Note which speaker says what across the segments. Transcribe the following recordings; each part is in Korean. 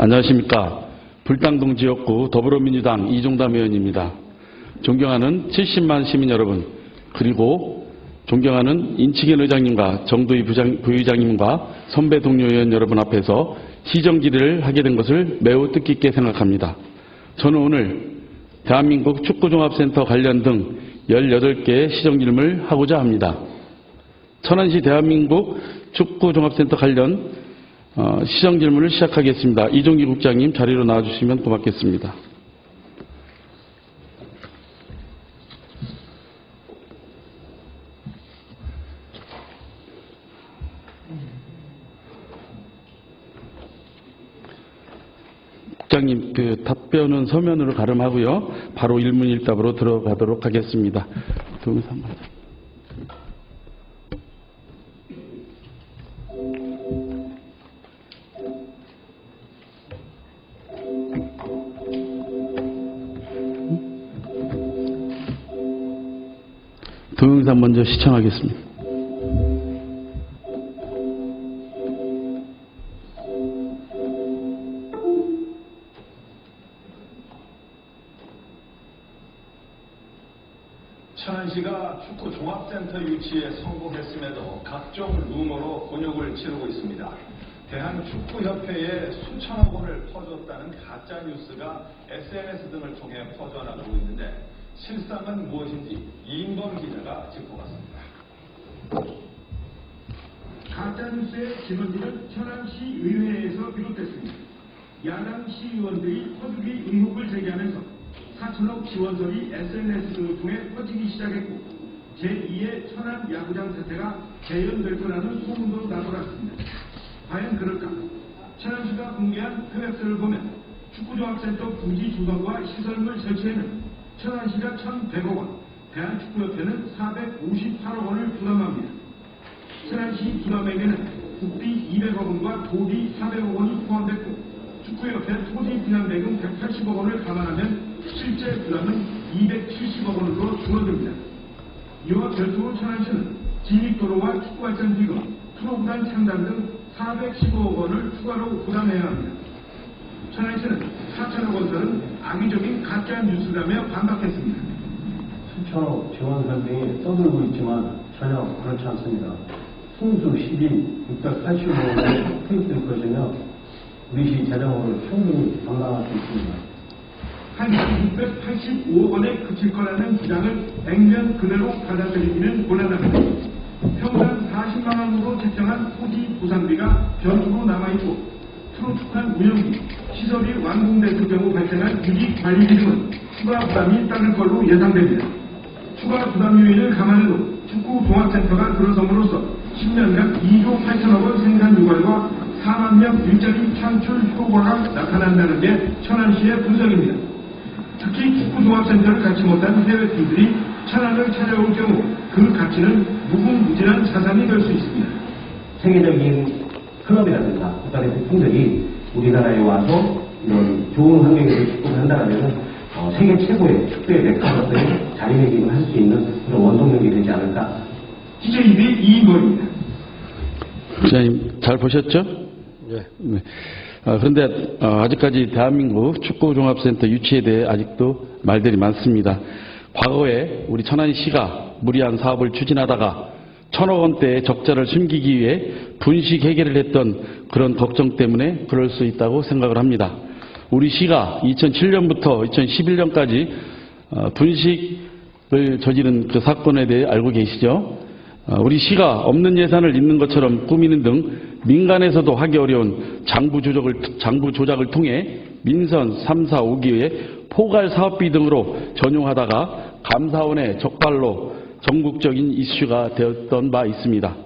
Speaker 1: 안녕하십니까. 불당동 지역구 더불어민주당 이종담 의원입니다. 존경하는 70만 시민 여러분, 그리고 존경하는 인치겐 의장님과 정두희 부의장님과 선배 동료 의원 여러분 앞에서 시정 질의를 하게 된 것을 매우 뜻깊게 생각합니다. 저는 오늘 대한민국 축구종합센터 관련 등 18개의 시정 질문을 하고자 합니다. 천안시 대한민국 축구종합센터 관련 시정 질문을 시작하겠습니다. 이종기 국장님 자리로 나와주시면 고맙겠습니다. 국장님, 답변은 서면으로 가름하고요. 바로 일문일답으로 들어가도록 하겠습니다. 동영상 먼저 시청하겠습니다.
Speaker 2: 천안시가 축구종합센터 유치에 성공했음에도 각종 루머로 곤욕을 치르고 있습니다. 대한축구협회에 수천억 원을 퍼줬다는 가짜뉴스가 SNS 등을 통해 퍼져나가고 있는데 실상은 무엇인지 이인범 기자가 짚어봤습니다.
Speaker 3: 가짜뉴스의 진원지는 천안시 의회에서 비롯됐습니다. 야당 시의원들이 퍼주기 의혹을 제기하면서 4천억 지원설이 SNS 등을 통해 퍼지기 시작했고 제2의 천안 야구장 사태가 재현될 거라는 소문도 나돌았습니다. 과연 그럴까? 천안시가 공개한 계획서를 보면 축구종합센터 부지 조성과 시설물 설치에는 천안시가 1,100억 원, 대한축구협회는 458억 원을 부담합니다. 천안시 부담액에는 국비 200억 원과 도비 400억 원이 포함됐고 축구협회 토지 분양대금 180억 원을 감안하면 실제 부담은 270억 원으로 줄어듭니다. 이와 별도로 천안시는 진입도로와 축구발전기금, 프로구단 창단 등 415억 원을 추가로 부담해야 합니다. 천안시는 4천억 원설은 악의적인 가짜 뉴스라며 반박했습니다.
Speaker 4: 수천억 지원설 등이 떠들고 있지만 전혀 그렇지 않습니다. 순수 10인 685억 원의 투입될 것이며 우리 시 재정으로 충분히 감당할 수 있습니다.
Speaker 3: 한 685억 원에 그칠 거라는 주장을 액면 그대로 받아들이기는 곤란합니다. 평당 40만 원으로 책정한 토지 보상비가 변수로 남아있고 프로축구단 운영비, 시설이 완공됐을 경우 발생한 유지 관리비 등은 추가 부담이 따를 걸로 예상됩니다. 추가 부담 요인을 감안해도 축구 종합센터가 들어섬으로써 10년간 2조 8천억 원 생산 유발과 4만 명 일자리 창출 효과가 나타난다는 게 천안시의 분석입니다. 특히 축구종합센터를 갖지 못한 해외팀들이 천안을 찾아올 경우 그 가치는 무궁무진한 자산이 될 수 있습니다.
Speaker 4: 세계적인 클럽이라든가 국가대표팀들이 우리나라에 와서 이런 좋은 환경에서 축구를 한다면 세계 최고의 축구의 메카로서의 자리매김을 할 수 있는 그런 원동력이 되지 않을까.
Speaker 3: TJB 이인범입니다.
Speaker 1: 기자님 잘 보셨죠? 네. 그런데 아직까지 대한민국 축구종합센터 유치에 대해 아직도 말들이 많습니다. 과거에 우리 천안시가 무리한 사업을 추진하다가 1,000억 원대의 적자를 숨기기 위해 분식 해결을 했던 그런 걱정 때문에 그럴 수 있다고 생각을 합니다. 우리 시가 2007년부터 2011년까지 분식을 저지른 그 사건에 대해 알고 계시죠? 우리 시가 없는 예산을 있는 것처럼 꾸미는 등 민간에서도 하기 어려운 장부 조작을 통해 민선 3, 4, 5기의 포괄 사업비 등으로 전용하다가 감사원의 적발로 전국적인 이슈가 되었던 바 있습니다.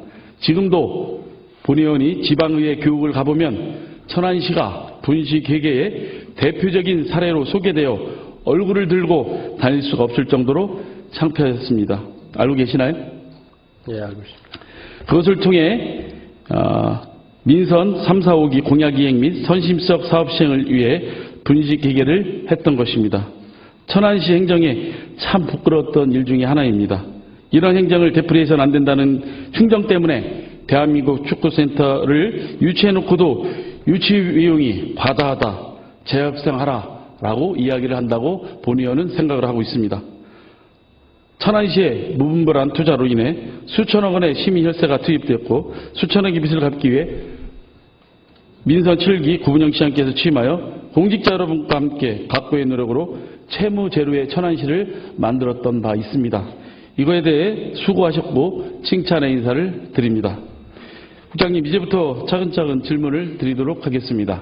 Speaker 1: 지금도 본 의원이 지방의회 교육을 가보면 천안시가 분식 회계의 대표적인 사례로 소개되어 얼굴을 들고 다닐 수가 없을 정도로 창피했습니다. 알고 계시나요?
Speaker 5: 예, 알고 있습니다.
Speaker 1: 그것을 통해 민선 3, 4, 5기 공약 이행 및 선심적 사업 시행을 위해 분식 해결을 했던 것입니다. 천안시 행정에 참 부끄러웠던 일 중에 하나입니다. 이런 행정을 되풀이해서는 안 된다는 충정 때문에 대한민국 축구센터를 유치해놓고도 유치 비용이 과다하다, 재학생하라라고 이야기를 한다고 본의원은 생각을 하고 있습니다. 천안시의 무분별한 투자로 인해 수천억 원의 시민 혈세가 투입되었고 수천억의 빚을 갚기 위해 민선 7기 구분영 시장께서 취임하여 공직자 여러분과 함께 각고의 노력으로 채무 제로의 천안시를 만들었던 바 있습니다. 이거에 대해 수고하셨고 칭찬의 인사를 드립니다. 국장님, 이제부터 차근차근 질문을 드리도록 하겠습니다.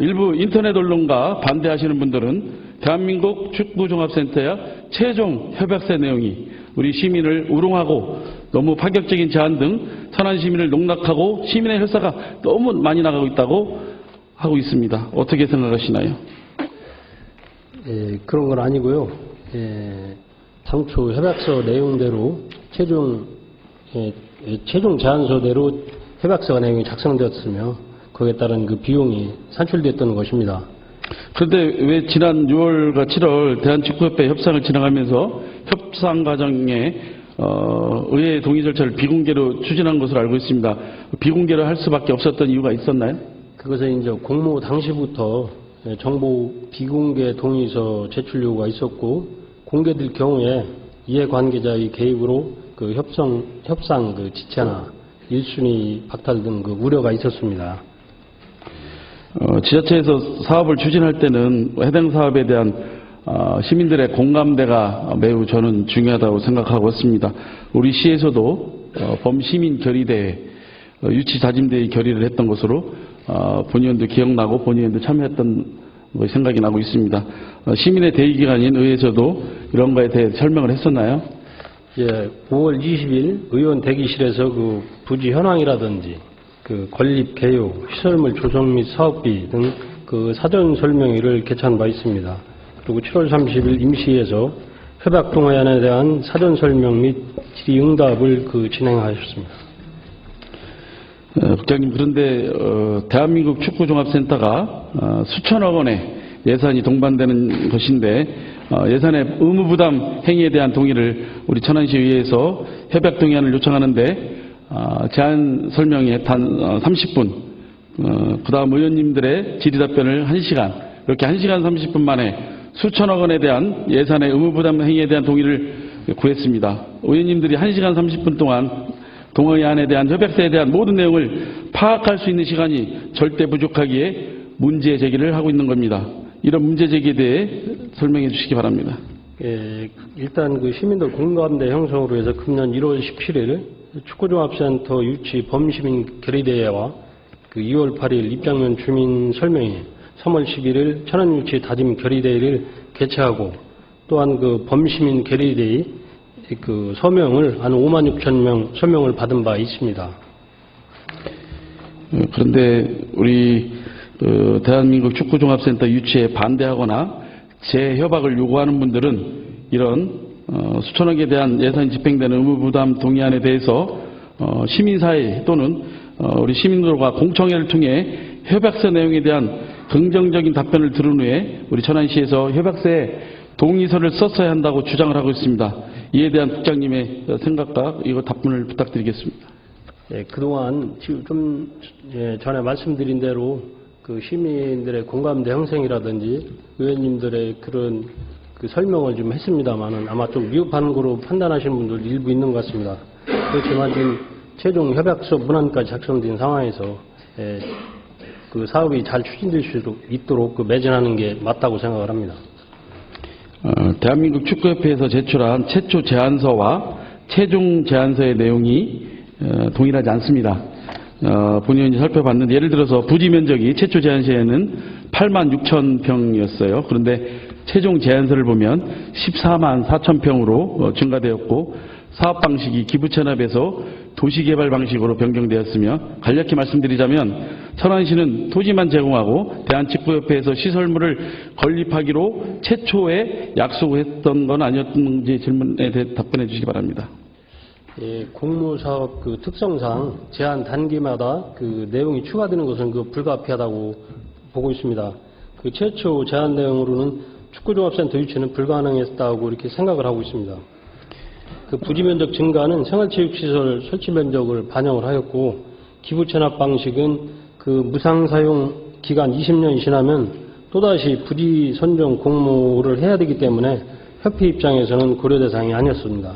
Speaker 1: 일부 인터넷 언론과 반대하시는 분들은 대한민국 축구종합센터의 최종 협약서 내용이 우리 시민을 우롱하고 너무 파격적인 제안 등 천안 시민을 농락하고 시민의 혈세가 너무 많이 나가고 있다고 하고 있습니다. 어떻게 생각하시나요?
Speaker 5: 그런 건 아니고요. 당초 협약서 내용대로 최종 제안서대로 협약서 내용이 작성되었으며 거기에 따른 그 비용이 산출됐던 것입니다.
Speaker 1: 그런데 왜 지난 6월과 7월 대한축구협회 협상을 진행하면서 협상 과정에 의회 동의 절차를 비공개로 추진한 것으로 알고 있습니다. 비공개로 할 수밖에 없었던 이유가 있었나요?
Speaker 5: 그것은 이제 공모 당시부터 정보 비공개 동의서 제출 요구가 있었고 공개될 경우에 이해관계자의 개입으로 그 협상 그 지체나 1순위 박탈 등 그 우려가 있었습니다.
Speaker 1: 지자체에서 사업을 추진할 때는 해당 사업에 대한 시민들의 공감대가 매우 저는 중요하다고 생각하고 있습니다. 우리 시에서도 범시민 결의대회, 유치자짐대회 결의를 했던 것으로 본의원도 기억나고 본의원도 참여했던 생각이 나고 있습니다. 시민의 대의기관인 의회에서도 이런 거에 대해 설명을 했었나요?
Speaker 5: 예, 5월 20일 의원 대기실에서 그 부지 현황이라든지 그 건립 개요, 시설물 조성 및 사업비 등 그 사전 설명회를 개최한 바 있습니다. 그리고 7월 30일 임시에서 협약 동의안에 대한 사전 설명 및 질의응답을 그 진행하셨습니다.
Speaker 1: 국장님, 그런데 대한민국 축구종합센터가 수천억 원의 예산이 동반되는 것인데 예산의 의무부담 행위에 대한 동의를 우리 천안시의회에서 협약 동의안을 요청하는데 제안 설명에 단 30분, 그 다음 의원님들의 질의답변을 1시간, 이렇게 1시간 30분 만에 수천억 원에 대한 예산의 의무부담 행위에 대한 동의를 구했습니다. 의원님들이 1시간 30분 동안 동의안에 대한 협약서에 대한 모든 내용을 파악할 수 있는 시간이 절대 부족하기에 문제 제기를 하고 있는 겁니다. 이런 문제 제기에 대해 설명해 주시기 바랍니다.
Speaker 5: 예, 일단 그 시민들 공감대 형성으로 해서 금년 1월 17일 축구종합센터 유치 범시민 결의대회와 그 2월 8일 입장면 주민 설명회, 3월 11일 천안 유치 다짐 결의대회를 개최하고 또한 그 범시민 결의대회 그 서명을 한 5만 6천 명 서명을 받은 바 있습니다.
Speaker 1: 그런데 우리 대한민국 축구종합센터 유치에 반대하거나 재협약을 요구하는 분들은 이런 수천억에 대한 예산이 집행되는 의무부담 동의안에 대해서 시민사회 또는 우리 시민들과 공청회를 통해 협약서 내용에 대한 긍정적인 답변을 들은 후에 우리 천안시에서 협약서에 동의서를 썼어야 한다고 주장을 하고 있습니다. 이에 대한 국장님의 생각과 이거 답변을 부탁드리겠습니다.
Speaker 5: 예, 그동안 좀 전에 말씀드린 대로 그 시민들의 공감대 형성이라든지 의원님들의 그런 그 설명을 좀 했습니다만은 아마 좀 미흡한 거로 판단하시는 분들 일부 있는 것 같습니다. 그렇지만 지금 최종 협약서 문안까지 작성된 상황에서 그 사업이 잘 추진될 수 있도록 그 매진하는 게 맞다고 생각을 합니다.
Speaker 1: 대한민국 축구협회에서 제출한 최초 제안서와 최종 제안서의 내용이 동일하지 않습니다. 본의원이 살펴봤는데 예를 들어서 부지 면적이 최초 제안서에는 8만 6천 평이었어요. 그런데 최종 제안서를 보면 14만 4천 평으로 증가되었고 사업 방식이 기부채납에서 도시개발 방식으로 변경되었으며 간략히 말씀드리자면 천안시는 토지만 제공하고 대한축구협회에서 시설물을 건립하기로 최초에 약속했던 건 아니었는지 질문에 대해 답변해 주시기 바랍니다.
Speaker 5: 예, 공모사업 그 특성상 제한 단기마다 그 내용이 추가되는 것은 그 불가피하다고 보고 있습니다. 그 최초 제안 내용으로는 축구종합센터 유치는 불가능했다고 이렇게 생각을 하고 있습니다. 그 부지 면적 증가는 생활체육시설 설치 면적을 반영을 하였고 기부 체납 방식은 그 그 무상 사용 기간 20년이 지나면 또다시 부지 선정 공모를 해야 되기 때문에 협회 입장에서는 고려 대상이 아니었습니다.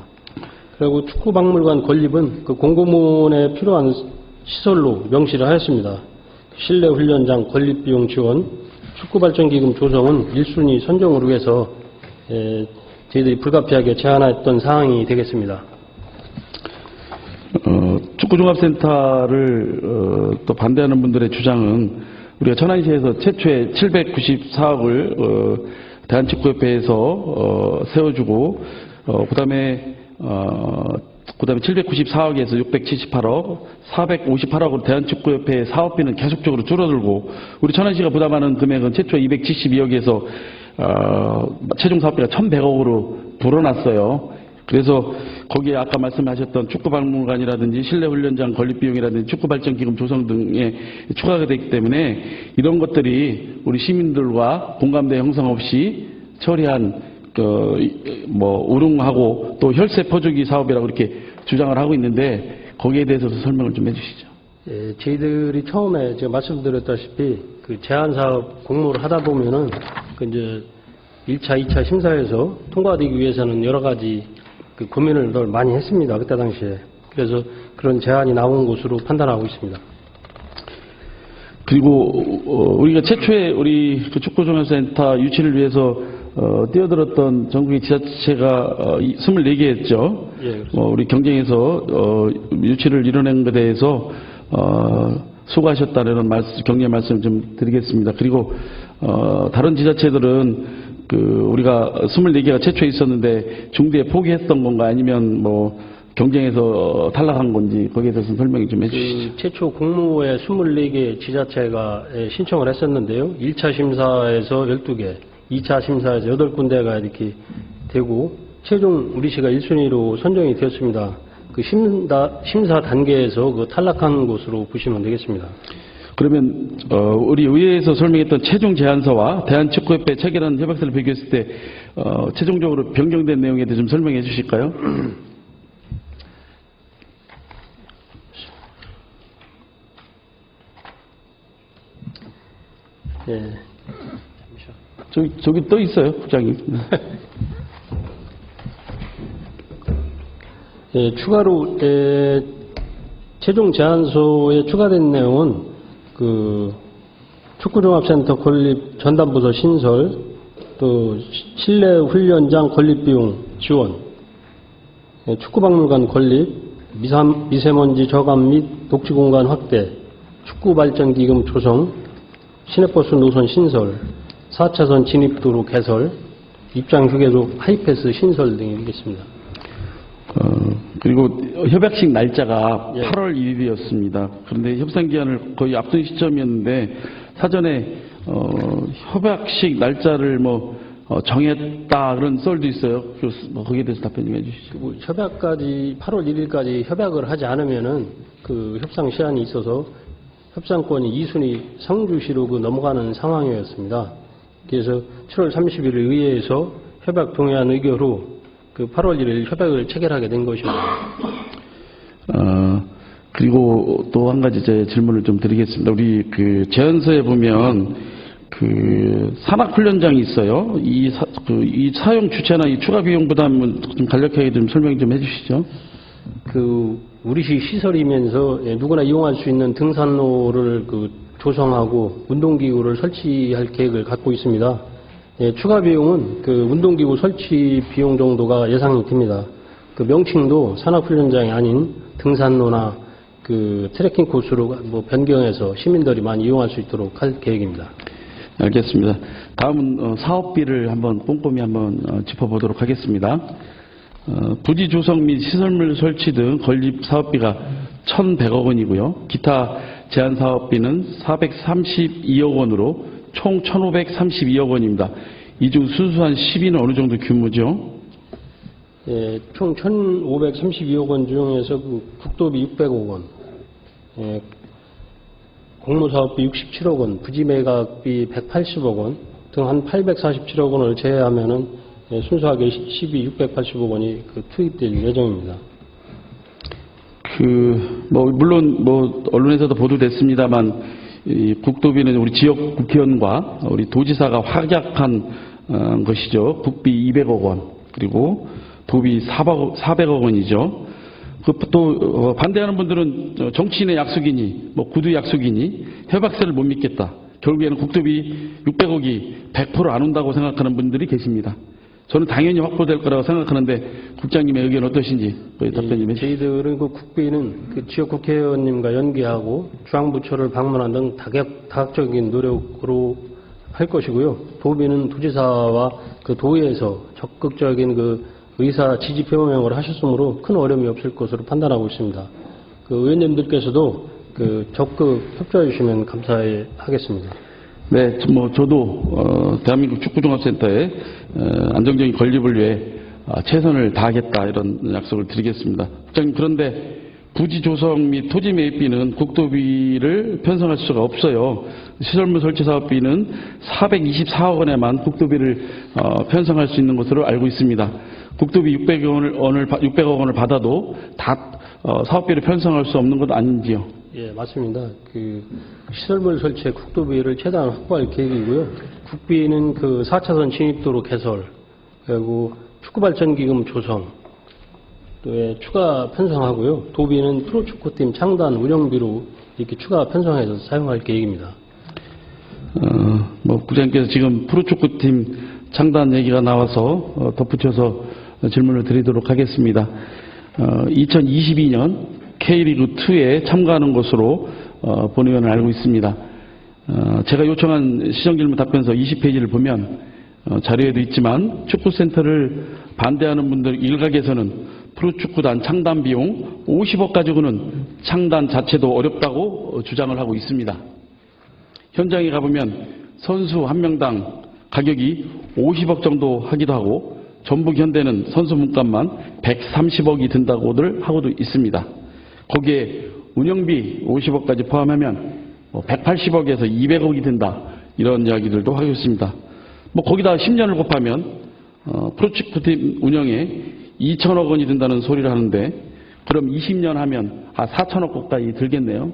Speaker 5: 그리고 축구박물관 건립은 그 공고문에 필요한 시설로 명시를 하였습니다. 실내 훈련장 건립 비용 지원, 축구발전기금 조성은 1순위 선정을 위해서 저희들이 불가피하게 제안했던 사항이 되겠습니다.
Speaker 1: 축구종합센터를 또 반대하는 분들의 주장은 우리가 천안시에서 최초의 794억을 대한축구협회에서 세워주고 그다음에 794억에서 678억, 458억으로 대한축구협회 사업비는 계속적으로 줄어들고 우리 천안시가 부담하는 금액은 최초 272억에서 최종 사업비가 1,100억으로 불어났어요. 그래서 거기에 아까 말씀하셨던 축구박물관이라든지 실내훈련장 건립비용이라든지 축구발전기금 조성 등에 추가가 되기 때문에 이런 것들이 우리 시민들과 공감대 형성 없이 처리한 우릉하고 또 혈세 퍼주기 사업이라고 이렇게 주장을 하고 있는데 거기에 대해서도 설명을 좀 해주시죠.
Speaker 5: 예, 저희들이 처음에 제가 말씀드렸다시피 그 제한 사업 공모를 하다 보면은 그 이제 1차, 2차 심사에서 통과되기 위해서는 여러 가지 그 고민을 늘 많이 했습니다. 그때 당시에. 그래서 그런 제안이 나온 것으로 판단하고 있습니다.
Speaker 1: 그리고 우리가 최초에 우리 그 축구종합센터 유치를 위해서 뛰어들었던 전국의 지자체가 24개였죠.
Speaker 5: 예,
Speaker 1: 우리 경쟁에서 유치를 이뤄낸 것에 대해서 수고하셨다는 격려의 말씀 좀 드리겠습니다. 그리고 다른 지자체들은 우리가 24개가 최초에 있었는데 중대에 포기했던 건가 아니면 경쟁에서 탈락한 건지 거기에 대해서 설명이 좀 해주시죠.
Speaker 5: 최초 공모에 24개 지자체가 신청을 했었는데요. 1차 심사에서 12개, 2차 심사에서 8군데가 이렇게 되고 최종 우리시가 1순위로 선정이 되었습니다. 그 심사 단계에서 그 탈락한 것으로 보시면 되겠습니다.
Speaker 1: 그러면 우리 의회에서 설명했던 최종 제안서와 대한축구협회 체결한 협약서를 비교했을 때 최종적으로 변경된 내용에 대해 좀 설명해 주실까요?
Speaker 5: 예.
Speaker 1: 저기 떠 있어요, 국장님.
Speaker 5: 예, 추가로 최종 제안서에 추가된 내용은 그 축구종합센터 건립 전담부서 신설, 또 실내 훈련장 건립 비용 지원, 축구박물관 건립, 미세먼지 저감 및 녹지 공간 확대, 축구발전기금 조성, 시내버스 노선 신설, 4차선 진입도로 개설, 입장휴게소 하이패스 신설 등이 되겠습니다.
Speaker 1: 그리고 협약식 날짜가
Speaker 5: 예.
Speaker 1: 8월 1일이었습니다. 그런데 협상 기한을 거의 앞둔 시점이었는데 사전에 협약식 날짜를 정했다 그런 썰도 있어요. 거기에 대해서 답변 좀 해주시죠.
Speaker 5: 협약까지 8월 1일까지 협약을 하지 않으면은 그 협상 시한이 있어서 협상권이 2순위 상주시로 넘어가는 상황이었습니다. 그래서 7월 30일 의회에서 협약 동의안 의결로 그 8월 1일 협약을 체결하게 된 것입니다.
Speaker 1: 그리고 또 한 가지 제 질문을 좀 드리겠습니다. 우리 그 제안서에 보면 그 산악훈련장이 있어요. 이 사용 주체나 이 추가 비용 부담은 좀 간략하게 좀 설명 좀 해주시죠.
Speaker 5: 우리시 시설이면서 누구나 이용할 수 있는 등산로를 조성하고 운동기구를 설치할 계획을 갖고 있습니다. 추가 비용은 운동기구 설치 비용 정도가 예상이 됩니다. 명칭도 산악훈련장이 아닌 등산로나 트레킹 코스로 변경해서 시민들이 많이 이용할 수 있도록 할 계획입니다.
Speaker 1: 알겠습니다. 다음은 사업비를 한번 꼼꼼히 한번 짚어보도록 하겠습니다. 부지 조성 및 시설물 설치 등 건립 사업비가 1,100억 원이고요. 기타 제한 사업비는 432억 원으로 총 1,532억 원입니다. 이 중 순수한 시비는 어느 정도 규모죠?
Speaker 5: 예, 총 1,532억 원 중에서 국도비 600억 원, 공모사업비 67억 원, 부지매각비 180억 원 등 한 847억 원을 제외하면은 순수하게 시비 680억 원이 투입될 예정입니다.
Speaker 1: 물론 언론에서도 보도됐습니다만 이 국도비는 우리 지역 국회의원과 우리 도지사가 확약한 것이죠. 국비 200억 원, 그리고 도비 400억 원이죠. 또 반대하는 분들은 정치인의 약속이니 뭐 구두 약속이니 협약서를 못 믿겠다. 결국에는 국도비 600억이 100% 안 온다고 생각하는 분들이 계십니다. 저는 당연히 확보될 거라고 생각하는데 국장님의 의견 어떠신지 답변 좀 해주시죠.
Speaker 5: 저희들은 그 국비는 그 지역 국회의원님과 연계하고 중앙부처를 방문하는 등 다각적인 노력으로 할 것이고요. 도비는 도지사와 그 도의에서 적극적인 그 의사 지지 표명을 하셨으므로 큰 어려움이 없을 것으로 판단하고 있습니다. 그 의원님들께서도 그 적극 협조해 주시면 감사하겠습니다.
Speaker 1: 네, 저도 대한민국 축구종합센터의 안정적인 건립을 위해 최선을 다하겠다 이런 약속을 드리겠습니다. 국장님, 그런데 부지 조성 및 토지 매입비는 국도비를 편성할 수가 없어요. 시설물 설치 사업비는 424억 원에만 국도비를 편성할 수 있는 것으로 알고 있습니다. 국도비 600억 원을 받아도 다 사업비를 편성할 수 없는 것 아닌지요?
Speaker 5: 예, 맞습니다. 그 시설물 설치에 국도비를 최대한 확보할 계획이고요. 국비는 그 4차선 진입도로 개설, 그리고 축구발전기금 조성, 또 추가 편성하고요. 도비는 프로축구팀 창단 운영비로 이렇게 추가 편성해서 사용할 계획입니다.
Speaker 1: 국장님께서 지금 프로축구팀 창단 얘기가 나와서 덧붙여서 질문을 드리도록 하겠습니다. 2022년 K리그2에 참가하는 것으로 본 의원을 알고 있습니다. 제가 요청한 시정질문 답변서 20페이지를 보면 자료에도 있지만 축구센터를 반대하는 분들 일각에서는 프로축구단 창단 비용 50억 가지고는 창단 자체도 어렵다고 주장을 하고 있습니다. 현장에 가보면 선수 한 명당 가격이 50억 정도 하기도 하고 전북 현대는 선수 몸값만 130억이 든다고들 하고도 있습니다. 거기에 운영비 50억까지 포함하면 180억에서 200억이 든다 이런 이야기들도 하고 있습니다. 거기다 10년을 곱하면 프로축구팀 운영에 2천억 원이 든다는 소리를 하는데 그럼 20년 하면 4천억 가까이 들겠네요.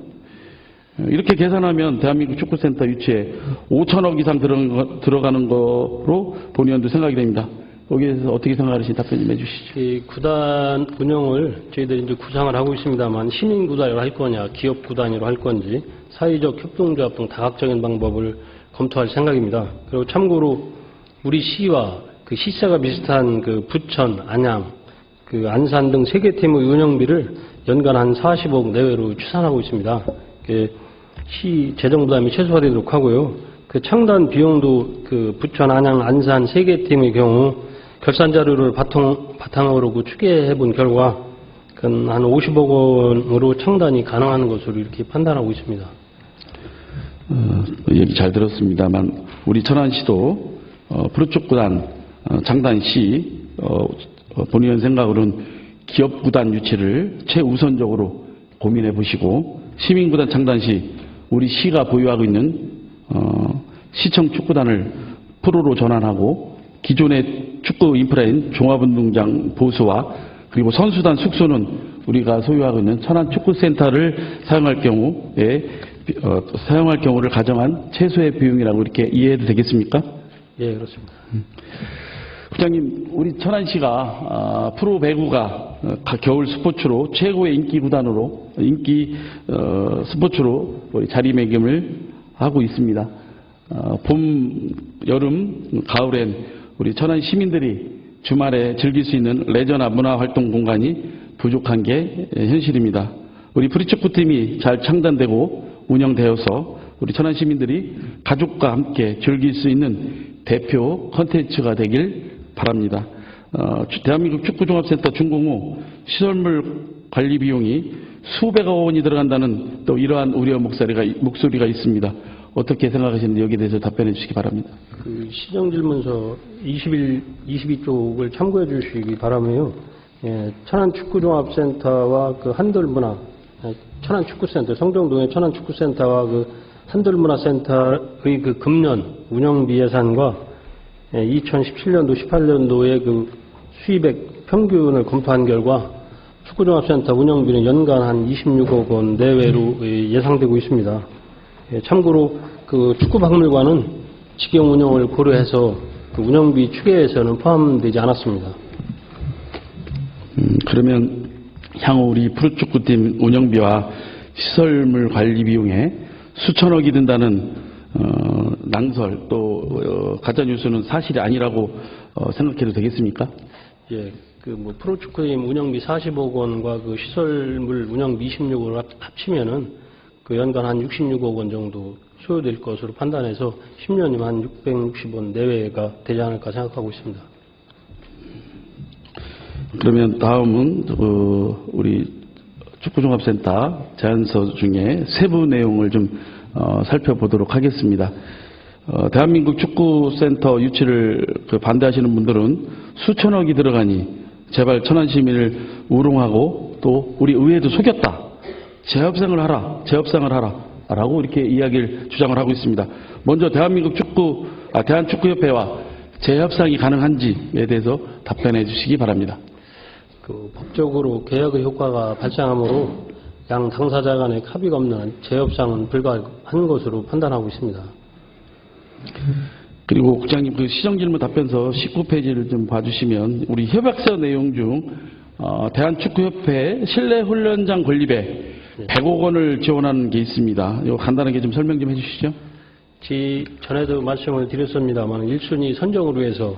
Speaker 1: 이렇게 계산하면 대한민국 축구센터 유치에 5천억 이상 들어가는 거로 본 의원도 생각이 됩니다. 거기에서 어떻게 생각하시는지 답변 좀 해주시죠.
Speaker 5: 이 구단 운영을 저희들이 이제 구상을 하고 있습니다만 시민 구단으로 할 거냐, 기업 구단으로 할 건지 사회적 협동조합 등 다각적인 방법을 검토할 생각입니다. 그리고 참고로 우리 시와 그 시세가 비슷한 그 부천, 안양, 그 안산 등 3개 팀의 운영비를 연간 한 40억 내외로 추산하고 있습니다. 시 재정 부담이 최소화되도록 하고요. 그 창단 비용도 그 부천, 안양, 안산 3개 팀의 경우 결산 자료를 바탕으로 추계해 본 결과 한 50억 원으로 창단이 가능한 것으로 이렇게 판단하고 있습니다.
Speaker 1: 얘기 잘 들었습니다만 우리 천안시도 프로축구단 창단 시 본 의원 생각으로는 기업구단 유치를 최우선적으로 고민해 보시고 시민구단 창단 시 우리 시가 보유하고 있는 시청 축구단을 프로로 전환하고 기존의 축구 인프라인 종합운동장 보수와 그리고 선수단 숙소는 우리가 소유하고 있는 천안축구센터를 사용할 경우를 가정한 최소의 비용이라고 이렇게 이해해도 되겠습니까?
Speaker 5: 예, 그렇습니다.
Speaker 1: 부장님, 우리 천안시가 프로 배구가 겨울 스포츠로 최고의 인기 구단으로 스포츠로 자리매김을 하고 있습니다. 봄, 여름, 가을엔 우리 천안 시민들이 주말에 즐길 수 있는 레저나 문화활동 공간이 부족한 게 현실입니다. 우리 프리축구팀이 잘 창단되고 운영되어서 우리 천안 시민들이 가족과 함께 즐길 수 있는 대표 컨텐츠가 되길 바랍니다. 대한민국 축구종합센터 준공 후 시설물 관리 비용이 수백억 원이 들어간다는 또 이러한 우려 목소리가 있습니다. 어떻게 생각하시는지 여기에 대해서 답변해 주시기 바랍니다.
Speaker 5: 그 시정질문서 22쪽을 참고해 주시기 바라며요. 예, 천안축구종합센터와 그 한돌문화, 천안축구센터, 성정동의 천안축구센터와 그 한돌문화센터의 그 금년 운영비 예산과 2017년도, 18년도의 그 수입액 평균을 검토한 결과 축구종합센터 운영비는 연간 한 26억 원 내외로 예상되고 있습니다. 예, 참고로 그 축구박물관은 직영 운영을 고려해서 그 운영비 추계에서는 포함되지 않았습니다.
Speaker 1: 그러면 향후 우리 프로축구팀 운영비와 시설물 관리 비용에 수천억이 든다는 낭설 또 가짜 뉴스는 사실이 아니라고 생각해도 되겠습니까?
Speaker 5: 예, 그 뭐 프로축구팀 운영비 40억 원과 그 시설물 운영비 26억 원 합치면은 그 연간 한 66억 원 정도 소요될 것으로 판단해서 10년이면 한 660원 내외가 되지 않을까 생각하고 있습니다.
Speaker 1: 그러면 다음은 우리 축구종합센터 제안서 중에 세부 내용을 좀 살펴보도록 하겠습니다. 대한민국 축구센터 유치를 반대하시는 분들은 수천억이 들어가니 제발 천안시민을 우롱하고 또 우리 의회도 속였다. 재협상을 하라 라고 이렇게 이야기를 주장을 하고 있습니다. 먼저 대한축구협회와 재협상이 가능한지에 대해서 답변해 주시기 바랍니다.
Speaker 5: 그 법적으로 개혁의 효과가 발생하므로 양 당사자 간의 합의가 없는 재협상은 불가한 것으로 판단하고 있습니다.
Speaker 1: 그리고 국장님 그 시정질문 답변서 19페이지를 좀 봐주시면 우리 협약서 내용 중 대한축구협회 실내훈련장 건립에 100억 원을 지원하는 게 있습니다. 이거 간단하게 좀 설명 좀 해주시죠.
Speaker 5: 전에도 말씀을 드렸습니다만 1순위 선정으로 해서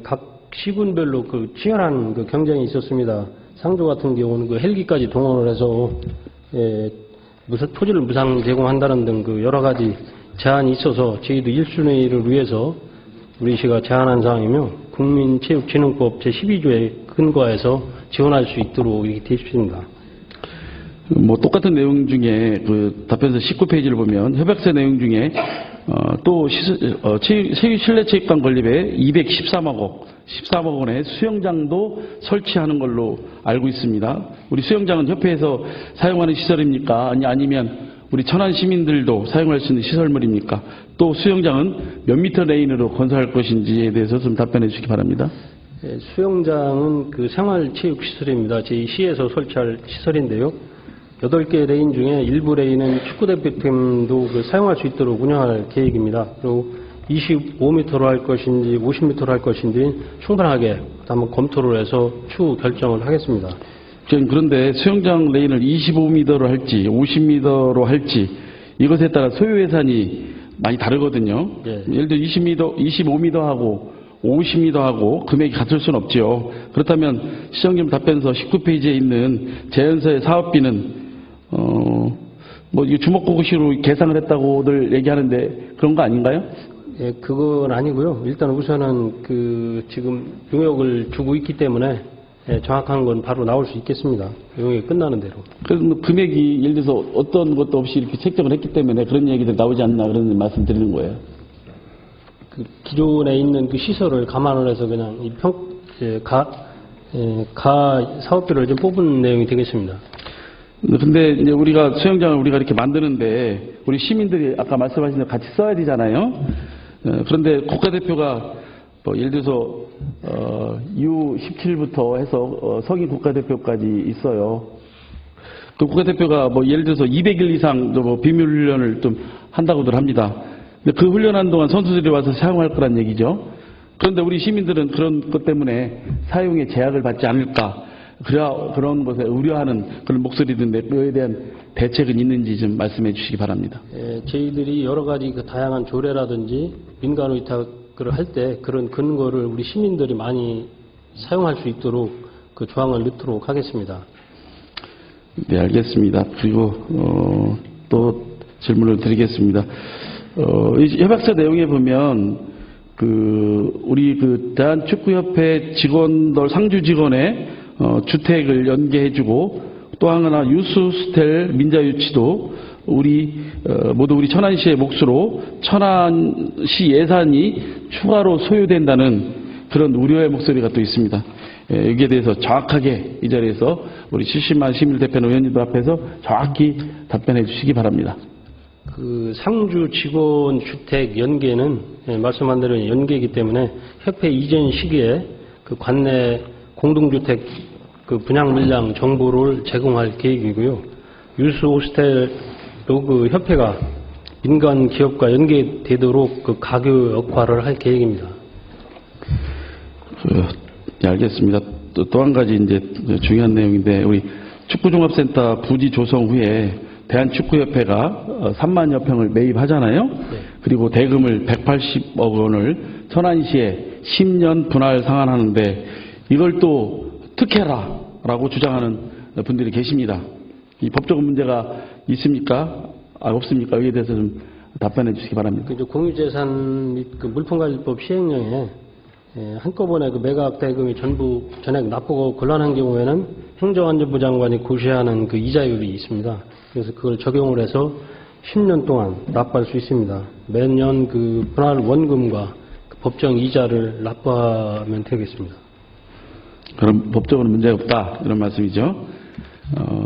Speaker 5: 각 시군별로 그 치열한 그 경쟁이 있었습니다. 상주 같은 경우는 그 헬기까지 동원을 해서 토지를 무상 제공한다는 등 그 여러 가지 제안이 있어서 저희도 1순위를 위해서 우리 시가 제안한 사항이며 국민체육진흥법 제12조에 근거해서 지원할 수 있도록 이렇게 되어 있습니다.
Speaker 1: 뭐 똑같은 내용 중에 그 답변서 19페이지를 보면 협약서 내용 중에 또 실내 체육관 건립에 13억 원의 수영장도 설치하는 걸로 알고 있습니다. 우리 수영장은 협회에서 사용하는 시설입니까? 아니면 우리 천안 시민들도 사용할 수 있는 시설물입니까? 또 수영장은 몇 미터 레인으로 건설할 것인지에 대해서 좀 답변해 주시기 바랍니다.
Speaker 5: 네, 수영장은 그 생활체육시설입니다. 저희 시에서 설치할 시설인데요. 8개 레인 중에 일부 레인은 축구대표팀도 그 사용할 수 있도록 운영할 계획입니다. 그리고 25m로 할 것인지 50m로 할 것인지 충분하게 한번 검토를 해서 추후 결정을 하겠습니다.
Speaker 1: 그런데 수영장 레인을 25m로 할지 50m로 할지 이것에 따라 소요 예산이 많이 다르거든요.
Speaker 5: 예.
Speaker 1: 예를 들어 25m하고 50m하고 금액이 같을 수는 없죠. 그렇다면 시정질문 답변서 19페이지에 있는 제안서의 사업비는 뭐 주먹구구시로 계산을 했다고들 얘기하는데 그런 거 아닌가요?
Speaker 5: 예, 그건 아니고요. 일단 우선은 그 지금 용역을 주고 있기 때문에 정확한 건 바로 나올 수 있겠습니다. 용역이 끝나는 대로.
Speaker 1: 그래서 뭐 금액이 예를 들어서 어떤 것도 없이 이렇게 책정을 했기 때문에 그런 얘기들 나오지 않나 그런 말씀 드리는 거예요.
Speaker 5: 그 기존에 있는 그 시설을 감안을 해서 그냥 이 사업비를 좀 뽑은 내용이 되겠습니다.
Speaker 1: 근데 이제 우리가 수영장을 우리가 이렇게 만드는데 우리 시민들이 아까 말씀하신 대로 같이 써야 되잖아요. 그런데 국가대표가 뭐 예를 들어서 U17부터 해서 성인 국가대표까지 있어요. 그 국가대표가 뭐 예를 들어서 200일 이상 뭐 비밀 훈련을 좀 한다고들 합니다. 근데 그 훈련한 동안 선수들이 와서 사용할 거란 얘기죠. 그런데 우리 시민들은 그런 것 때문에 사용에 제약을 받지 않을까. 그런 것에 우려하는 그런 목소리인데 그에 대한 대책은 있는지 좀 말씀해 주시기 바랍니다.
Speaker 5: 저희들이 여러 가지 그 다양한 조례라든지 민간 의탁을 할 때 그런 근거를 우리 시민들이 많이 사용할 수 있도록 그 조항을 넣도록 하겠습니다.
Speaker 1: 네, 알겠습니다. 그리고 또 질문을 드리겠습니다. 이 협약서 내용에 보면 우리 대한축구협회 직원들 상주 직원의 주택을 연계해주고 또 하나 유스스텔 민자유치도 모두 우리 천안시의 몫으로 천안시 예산이 추가로 소요된다는 그런 우려의 목소리가 또 있습니다. 여기에 대해서 정확하게 이 자리에서 우리 70만 시민 대표는 의원님들 앞에서 정확히 답변해 주시기 바랍니다.
Speaker 5: 그 상주 직원 주택 연계는 말씀한 대로 연계이기 때문에 협회 이전 시기에 그 관내 공동주택 그 분양 물량 정보를 제공할 계획이고요. 유스 호스텔도 그 협회가 민간 기업과 연계되도록 그 가교 역할을 할 계획입니다.
Speaker 1: 네, 알겠습니다. 또 한 가지 이제 중요한 내용인데 우리 축구종합센터 부지 조성 후에 대한축구협회가 3만여 평을 매입하잖아요. 그리고 대금을 180억 원을 천안시에 10년 분할 상환하는데 이걸 또 특혜라라고 주장하는 분들이 계십니다. 이 법적 문제가 있습니까? 없습니까? 여기에 대해서 좀 답변해 주시기 바랍니다.
Speaker 5: 그 공유재산 및 그 물품관리법 시행령에 한꺼번에 그 매각 대금이 전부 전액 납부가 곤란한 경우에는 행정안전부 장관이 고시하는 그 이자율이 있습니다. 그래서 그걸 적용을 해서 10년 동안 납부할 수 있습니다. 매년 그 분할 원금과 그 법정 이자를 납부하면 되겠습니다.
Speaker 1: 그럼 법적으로 문제가 없다 이런 말씀이죠.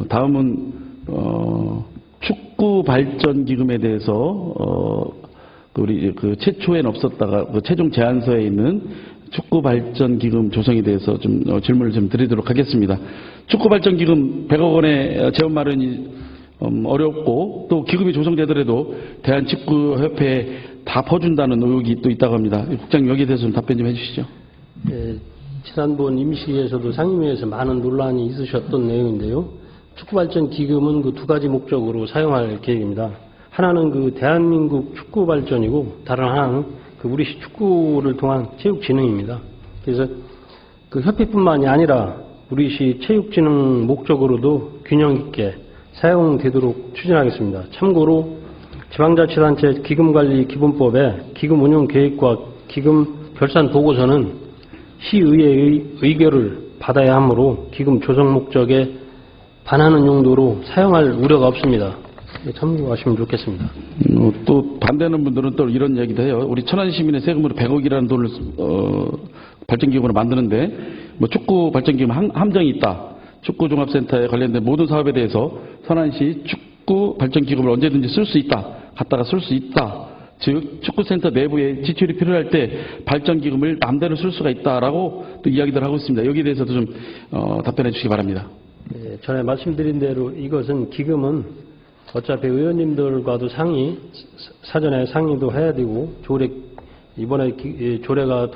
Speaker 1: 다음은 축구 발전 기금에 대해서 우리 그 최초엔 없었다가 그 최종 제안서에 있는 축구 발전 기금 조성에 대해서 좀 질문을 좀 드리도록 하겠습니다. 축구 발전 기금 100억 원의 재원 마련이 어렵고 또 기금이 조성되더라도 대한축구협회에 다 퍼준다는 의혹이 또 있다고 합니다. 국장님 여기에 대해서 좀 답변 좀 해주시죠.
Speaker 5: 지난번 임시에서도 상임위에서 많은 논란이 있으셨던 내용인데요. 축구발전 기금은 그 두 가지 목적으로 사용할 계획입니다. 하나는 그 대한민국 축구 발전이고 다른 하나는 그 우리시 축구를 통한 체육진흥입니다. 그래서 그 협회뿐만이 아니라 우리시 체육진흥 목적으로도 균형 있게 사용되도록 추진하겠습니다. 참고로 지방자치단체 기금관리기본법에 기금 운용 계획과 기금 결산 보고서는 시의회의 의결을 받아야 하므로 기금 조성 목적에 반하는 용도로 사용할 우려가 없습니다. 참고하시면 좋겠습니다.
Speaker 1: 또 반대하는 분들은 또 이런 얘기도 해요. 우리 천안 시민의 세금으로 100억이라는 돈을 발전기금으로 만드는데 뭐 축구 발전기금 함정이 있다. 축구종합센터에 관련된 모든 사업에 대해서 천안시 축구 발전기금을 언제든지 쓸 수 있다. 갖다가 쓸 수 있다. 즉 축구센터 내부에 지출이 필요할 때 발전기금을 마음대로 쓸 수가 있다라고 또 이야기들 하고 있습니다. 여기에 대해서도 좀 답변해 주시기 바랍니다.
Speaker 5: 네, 전에 말씀드린 대로 이것은 기금은 어차피 의원님들과도 사전에 상의도 해야 되고 이번에 조례가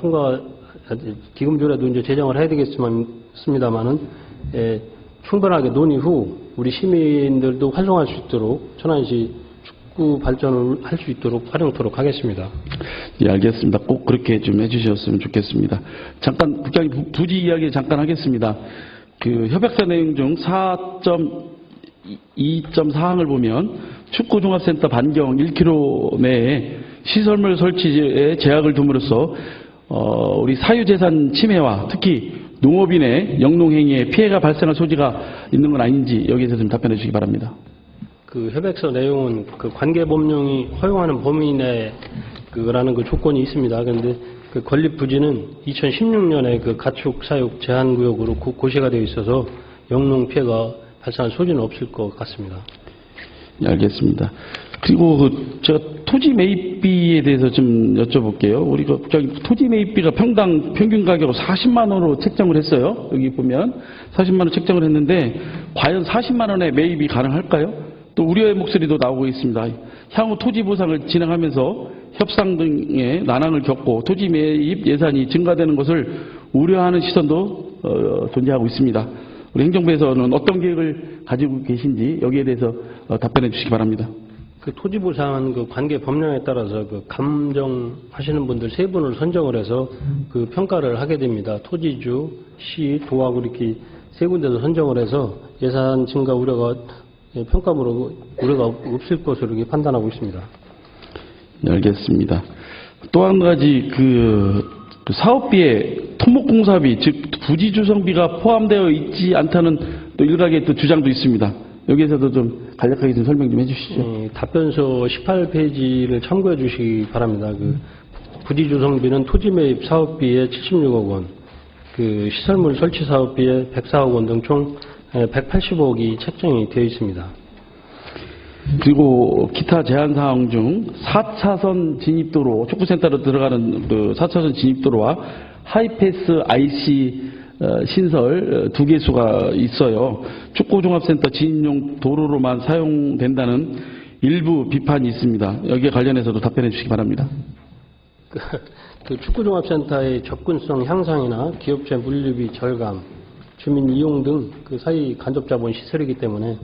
Speaker 5: 기금 조례도 이제 제정을 해야 되겠습니다만은 충분하게 논의 후 우리 시민들도 활용할 수 있도록 천안시 축구 발전을 할 수 있도록 활용토록 하겠습니다.
Speaker 1: 예, 알겠습니다. 꼭 그렇게 좀 해주셨으면 좋겠습니다. 잠깐 국장님 부지 이야기 잠깐 하겠습니다. 그 협약서 내용 중 4.2.4항을 보면 축구종합센터 반경 1km 내에 시설물 설치에 제약을 둠으로써 우리 사유재산 침해와 특히 농업인의 영농행위에 피해가 발생할 소지가 있는 건 아닌지 여기에서 좀 답변해 주시기 바랍니다.
Speaker 5: 그 협약서 내용은 그 관계법령이 허용하는 범위 내라는 그 조건이 있습니다. 그런데 그 건립 부지는 2016년에 그 가축 사육 제한 구역으로 고시가 되어 있어서 영농 피해가 발생할 소지는 없을 것 같습니다.
Speaker 1: 네, 알겠습니다. 그리고 제가 토지 매입비에 대해서 좀 여쭤볼게요. 우리가 국장님 토지 매입비가 평당 평균 가격으로 40만 원으로 책정을 했어요. 여기 보면 40만 원 책정을 했는데 과연 40만 원에 매입이 가능할까요? 또 우려의 목소리도 나오고 있습니다. 향후 토지 보상을 진행하면서 협상 등의 난항을 겪고 토지 매입 예산이 증가되는 것을 우려하는 시선도 존재하고 있습니다. 우리 행정부에서는 어떤 계획을 가지고 계신지 여기에 대해서 답변해 주시기 바랍니다.
Speaker 5: 그 토지 보상은 그 관계 법령에 따라서 그 감정하시는 분들 세 분을 선정을 해서 그 평가를 하게 됩니다. 토지주, 시, 도하고 이렇게 세 군데서 선정을 해서 예산 증가 우려가 평가물로 우려가 없을 것으로 이렇게 판단하고 있습니다.
Speaker 1: 네, 알겠습니다. 또 한 가지 그 사업비에 토목공사비 즉 부지조성비가 포함되어 있지 않다는 또 일각의 또 주장도 있습니다. 여기에서도 좀 간략하게 좀 설명 좀 해주시죠.
Speaker 5: 답변서 18페이지를 참고해 주시기 바랍니다. 그 부지조성비는 토지 매입 사업비에 76억 원, 그 시설물 설치 사업비에 104억 원 등 총 180억이 책정이 되어 있습니다.
Speaker 1: 그리고 기타 제한 사항 중 4차선 진입도로, 축구센터로 들어가는 그 4차선 진입도로와 하이패스 IC 신설 두 개수가 있어요. 축구종합센터 진입용 도로로만 사용된다는 일부 비판이 있습니다. 여기에 관련해서도 답변해 주시기 바랍니다.
Speaker 5: 그 축구종합센터의 접근성 향상이나 기업체 물류비 절감, 주민 이용 등 그 사회 간접자본 시설이기 때문에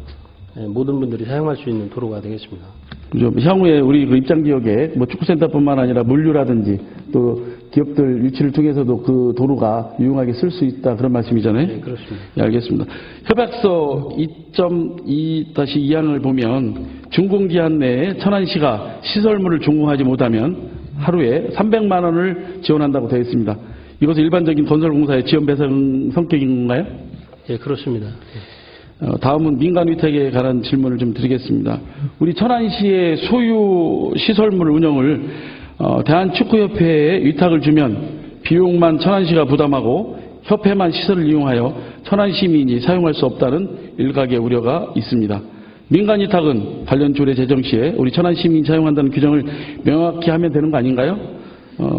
Speaker 5: 모든 분들이 사용할 수 있는 도로가 되겠습니다.
Speaker 1: 그죠? 향후에 우리 그 입장 지역에 뭐 축구센터뿐만 아니라 물류라든지 또 기업들 유치를 통해서도 그 도로가 유용하게 쓸 수 있다 그런 말씀이잖아요.
Speaker 5: 네, 그렇습니다.
Speaker 1: 예, 알겠습니다. 협약서 2.2-2항을 보면 준공기한 내에 천안시가 시설물을 준공하지 못하면 하루에 300만 원을 지원한다고 되어 있습니다. 이것은 일반적인 건설공사의 지원 배상 성격인 건가요?
Speaker 5: 예, 그렇습니다.
Speaker 1: 다음은 민간위탁에 관한 질문을 좀 드리겠습니다. 우리 천안시의 소유 시설물 운영을 대한축구협회에 위탁을 주면 비용만 천안시가 부담하고 협회만 시설을 이용하여 천안시민이 사용할 수 없다는 일각의 우려가 있습니다. 민간위탁은 관련 조례 제정 시에 우리 천안시민이 사용한다는 규정을 명확히 하면 되는 거 아닌가요?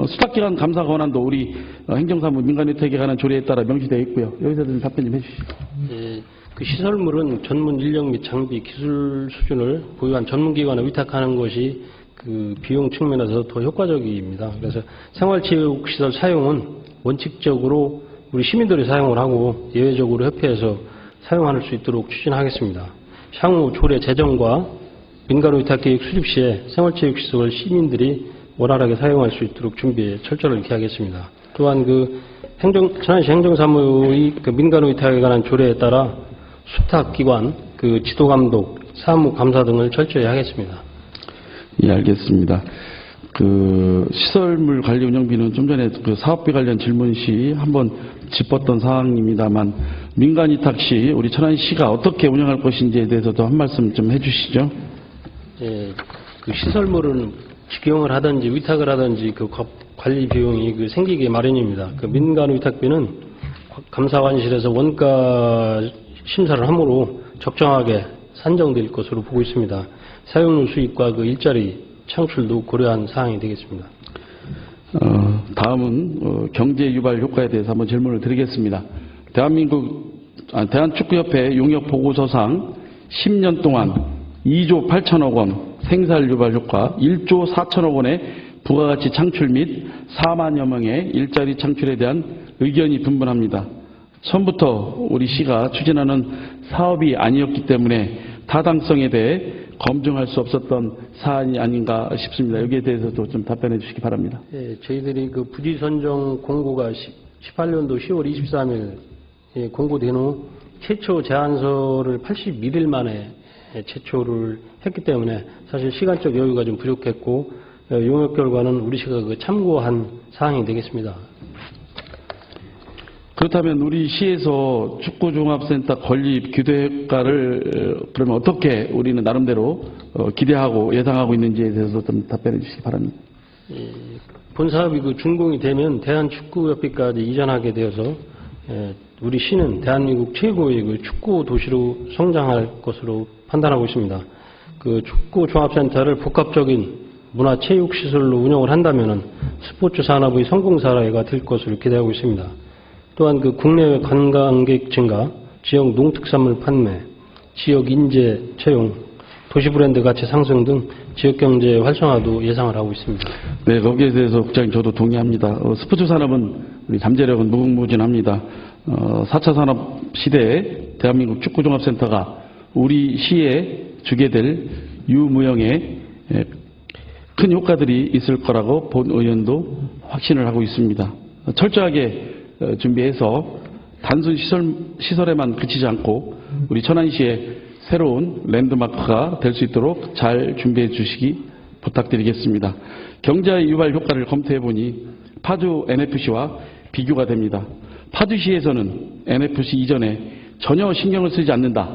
Speaker 1: 수탁기관 감사 권한도 우리 행정사무 민간위탁에 관한 조례에 따라 명시되어 있고요. 여기서 좀 답변 좀 해주시죠.
Speaker 5: 예, 그 시설물은 전문 인력 및 장비, 기술 수준을 보유한 전문기관에 위탁하는 것이 그 비용 측면에서 더 효과적입니다. 그래서 생활체육시설 사용은 원칙적으로 우리 시민들이 사용을 하고 예외적으로 협회에서 사용할 수 있도록 추진하겠습니다. 향후 조례 제정과 민간위탁계획 수립 시에 생활체육시설 시민들이 원활하게 사용할 수 있도록 준비에 철저를 기하겠습니다. 또한 그 천안시 행정사무의 그 민간위탁에 관한 조례에 따라 수탁기관, 그 지도감독, 사무감사 등을 철저히 하겠습니다.
Speaker 1: 예, 알겠습니다. 그 시설물 관리 운영비는 좀 전에 그 사업비 관련 질문 시 한번 짚었던 사항입니다만 민간위탁 시 우리 천안시가 어떻게 운영할 것인지에 대해서도 한 말씀 좀 해주시죠.
Speaker 5: 예, 그 시설물은 직영을 하든지 위탁을 하든지 그 관리 비용이 그 생기기 마련입니다. 그 민간위탁비는 감사관실에서 원가 심사를 함으로 적정하게 산정될 것으로 보고 있습니다. 사용료 수익과 그 일자리 창출도 고려한 사항이 되겠습니다.
Speaker 1: 다음은 경제 유발 효과에 대해서 한번 질문을 드리겠습니다. 대한축구협회 용역 보고서상 10년 동안 2조 8천억 원 생산 유발 효과, 1조 4천억 원의 부가가치 창출 및 4만여 명의 일자리 창출에 대한 의견이 분분합니다. 처음부터 우리 시가 추진하는 사업이 아니었기 때문에 타당성에 대해 검증할 수 없었던 사안이 아닌가 싶습니다. 여기에 대해서도 좀 답변해 주시기 바랍니다.
Speaker 5: 예, 저희들이 그 부지 선정 공고가 18년도 10월 23일 공고된 후 최초 제안서를 81일 만에 제초를 했기 때문에 사실 시간적 여유가 좀 부족했고 용역 결과는 우리 시가 그 참고한 사항이 되겠습니다.
Speaker 1: 그렇다면 우리 시에서 축구종합센터 건립 규대효과를 그러면 어떻게 우리는 나름대로 기대하고 예상하고 있는지에 대해서 좀 답변해 주시기 바랍니다.
Speaker 5: 본 사업이 그 준공이 되면 대한축구협회까지 이전하게 되어서 우리 시는 대한민국 최고의 그 축구 도시로 성장할 것으로 판단하고 있습니다. 그 축구종합센터를 복합적인 문화체육시설로 운영을 한다면은 스포츠 산업의 성공 사례가 될 것으로 기대하고 있습니다. 또한 그 국내외 관광객 증가, 지역 농특산물 판매, 지역 인재 채용, 도시 브랜드 가치 상승 등 지역 경제 활성화도 예상을 하고 있습니다.
Speaker 1: 네, 거기에 대해서 국장님 저도 동의합니다. 스포츠 산업은 우리 잠재력은 무궁무진합니다. 4차 산업 시대에 대한민국 축구종합센터가 우리 시에 주게 될 유무형의 큰 효과들이 있을 거라고 본 의원도 확신을 하고 있습니다. 철저하게 준비해서 단순 시설에만 그치지 않고 우리 천안시의 새로운 랜드마크가 될 수 있도록 잘 준비해 주시기 부탁드리겠습니다. 경제 유발 효과를 검토해 보니 파주 NFC와 비교가 됩니다. 파주시에서는 NFC 이전에 전혀 신경을 쓰지 않는다.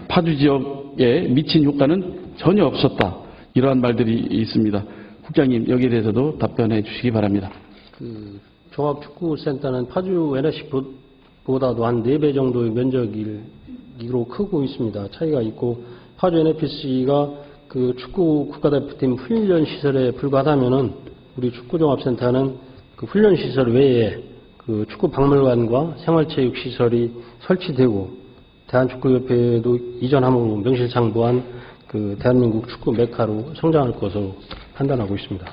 Speaker 1: 파주 지역에 미친 효과는 전혀 없었다. 이러한 말들이 있습니다. 국장님 여기에 대해서도 답변해 주시기 바랍니다.
Speaker 5: 그 종합축구센터는 파주 NFC보다도 한 4배 정도의 면적으로 크고 있습니다. 차이가 있고 파주 NFC가 그 축구 국가대표팀 훈련 시설에 불과하다면은 우리 축구종합센터는 그 훈련 시설 외에 그 축구 박물관과 생활체육 시설이 설치되고 대한축구협회도 이전함으로 명실상부한 그 대한민국 축구 메카로 성장할 것으로 판단하고 있습니다.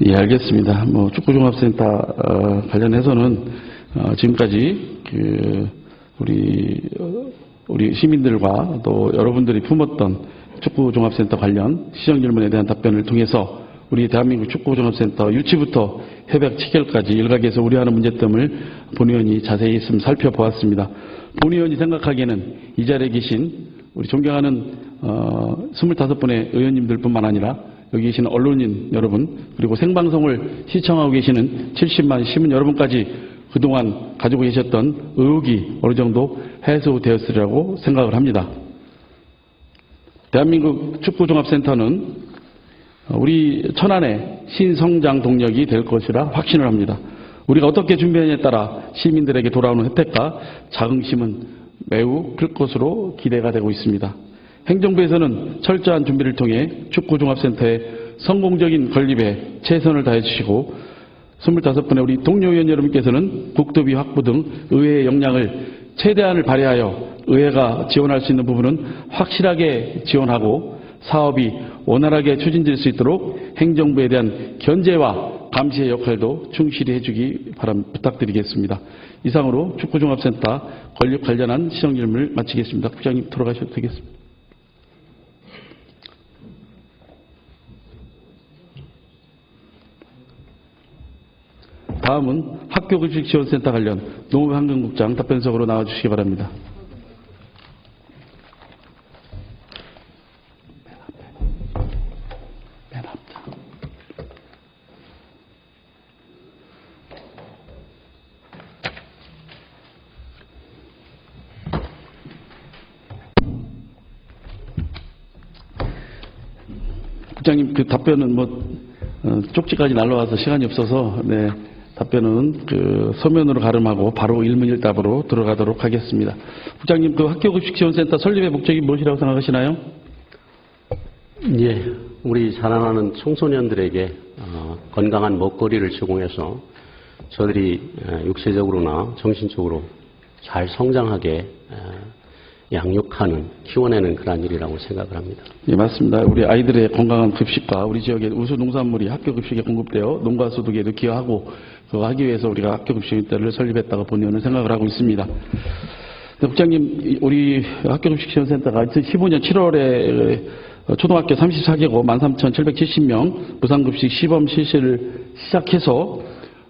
Speaker 1: 예, 알겠습니다. 뭐 축구종합센터 관련해서는 지금까지 우리 시민들과 또 여러분들이 품었던 축구종합센터 관련 시정질문에 대한 답변을 통해서 우리 대한민국 축구종합센터 유치부터 협약 체결까지 일각에서 우려하는 문제점을 본 의원이 자세히 살펴보았습니다. 본 의원이 생각하기에는 이 자리에 계신 우리 존경하는 25분의 의원님들뿐만 아니라 여기 계신 언론인 여러분, 그리고 생방송을 시청하고 계시는 70만 시민 여러분까지 그동안 가지고 계셨던 의혹이 어느 정도 해소되었으리라고 생각을 합니다. 대한민국 축구종합센터는 우리 천안의 신성장 동력이 될 것이라 확신을 합니다. 우리가 어떻게 준비하느냐에 따라 시민들에게 돌아오는 혜택과 자긍심은 매우 클 것으로 기대가 되고 있습니다. 행정부에서는 철저한 준비를 통해 축구종합센터의 성공적인 건립에 최선을 다해 주시고 25분의 우리 동료 의원 여러분께서는 국토비 확보 등 의회의 역량을 최대한을 발휘하여 의회가 지원할 수 있는 부분은 확실하게 지원하고 사업이 원활하게 추진될 수 있도록 행정부에 대한 견제와 감시의 역할도 충실히 해주기 부탁드리겠습니다. 이상으로 축구종합센터 건립 관련한 시정질문을 마치겠습니다. 국장님 돌아가셔도 되겠습니다. 다음은 학교급식지원센터 관련 농업환경국장 답변석으로 나와주시기 바랍니다. 국장님, 그 답변은 쪽지까지 날라와서 시간이 없어서, 네, 답변은 서면으로 가름하고 바로 일문일답으로 들어가도록 하겠습니다. 국장님, 그 학교급식지원센터 설립의 목적이 무엇이라고 생각하시나요?
Speaker 6: 예, 우리 자라나는 청소년들에게 건강한 먹거리를 제공해서 저들이 육체적으로나 정신적으로 잘 성장하게 양육하는, 키워내는 그런 일이라고 생각을 합니다.
Speaker 1: 예, 맞습니다. 우리 아이들의 건강한 급식과 우리 지역의 우수 농산물이 학교 급식에 공급되어 농가 소득에도 기여하고 그거 하기 위해서 우리가 학교 급식센터를 설립했다고 본 의원은 생각을 하고 있습니다. 국장님, 우리 학교 급식지원센터가 2015년 7월에 초등학교 34개국 13,770명 무상급식 시범 실시를 시작해서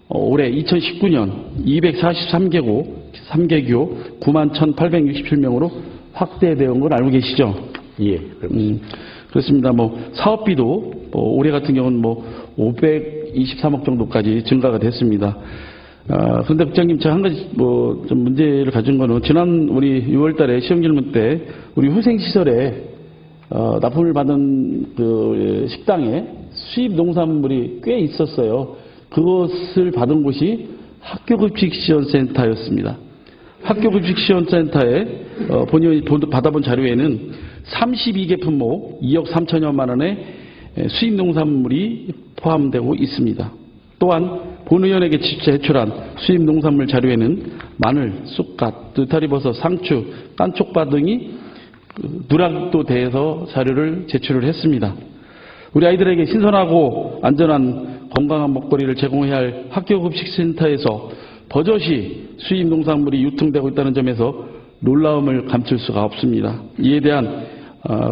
Speaker 1: 올해 2019년 243개국 3개교 91,867명으로 확대되어 온 걸 알고 계시죠?
Speaker 6: 예,
Speaker 1: 그렇습니다. 사업비도 올해 같은 경우는 523억 정도까지 증가가 됐습니다. 그런데 국장님, 제가 한 가지 좀 문제를 가진 거는 지난 우리 6월달에 시정질문 때 우리 후생시설에 납품을 받은 그 식당에 수입 농산물이 꽤 있었어요. 그것을 받은 곳이 학교급식지원센터였습니다. 학교급식지원센터에 본인이 받아본 자료에는 32개 품목 2억 3천여만 원의 수입 농산물이 포함되고 있습니다. 또한 본 의원에게 제출한 수입 농산물 자료에는 마늘, 쑥갓, 느타리버섯, 상추, 깐촉바 등이 누락도 돼서 자료를 제출을 했습니다. 우리 아이들에게 신선하고 안전한 건강한 먹거리를 제공해야 할 학교급식센터에서 버젓이 수입 농산물이 유통되고 있다는 점에서 놀라움을 감출 수가 없습니다. 이에 대한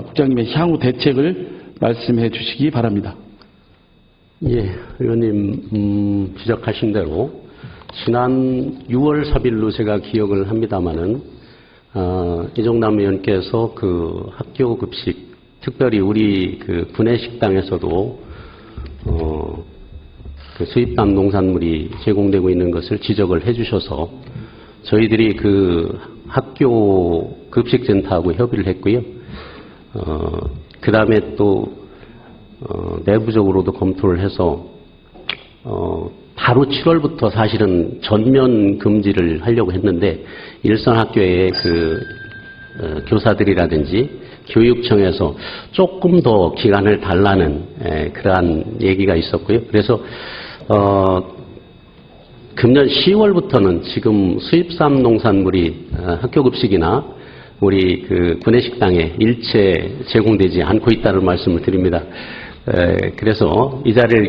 Speaker 1: 국장님의 향후 대책을 말씀해 주시기 바랍니다.
Speaker 6: 예, 의원님 지적하신 대로 지난 6월 3일로 제가 기억을 합니다마는 이종남 의원께서 그 학교 급식, 특별히 우리 그 구내식당에서도 그 수입담 농산물이 제공되고 있는 것을 지적을 해주셔서 저희들이 그 학교 급식센터하고 협의를 했고요. 그 다음에 또 내부적으로도 검토를 해서 바로 7월부터 사실은 전면 금지를 하려고 했는데 일선학교의 그 교사들이라든지 교육청에서 조금 더 기간을 달라는 그러한 얘기가 있었고요. 그래서 금년 10월부터는 지금 수입산 농산물이 학교급식이나 우리 그 구내식당에 일체 제공되지 않고 있다는 말씀을 드립니다. 그래서 이 자리를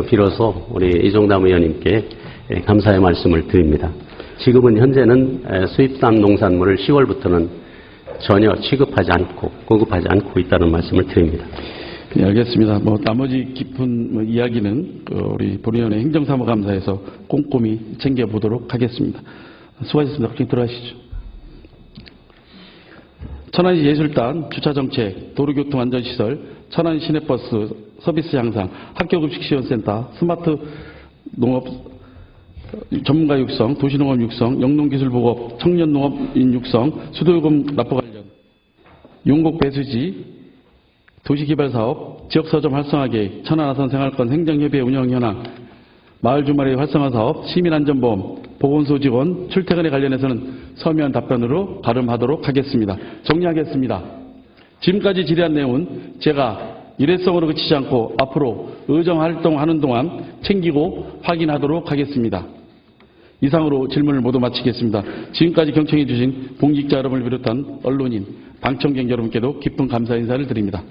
Speaker 6: 빌어서 우리 이종담 의원님께 감사의 말씀을 드립니다. 지금은 현재는 수입산 농산물을 10월부터는 전혀 취급하지 않고 공급하지 않고 있다는 말씀을 드립니다.
Speaker 1: 네, 알겠습니다. 나머지 깊은 이야기는 우리 본의원의 행정사무감사에서 꼼꼼히 챙겨보도록 하겠습니다. 수고하셨습니다. 그렇게 들어가시죠. 천안시 예술단 주차정책, 도로교통안전시설, 천안 시내버스 서비스 향상, 학교급식지원센터, 스마트 농업 전문가 육성, 도시농업 육성, 영농기술보급, 청년농업인 육성, 수도요금 납부 관련, 용곡 배수지, 도시개발사업, 지역서점 활성화계획, 천안아산 생활권 행정협의회 운영 현황, 마을주말회 활성화사업, 시민안전보험, 보건소직원 출퇴근에 관련해서는 서면 답변으로 가름하도록 하겠습니다. 정리하겠습니다. 지금까지 질의한 내용은 제가 일회성으로 그치지 않고 앞으로 의정활동하는 동안 챙기고 확인하도록 하겠습니다. 이상으로 질문을 모두 마치겠습니다. 지금까지 경청해 주신 공직자 여러분을 비롯한 언론인, 방청객 여러분께도 깊은 감사 인사를 드립니다.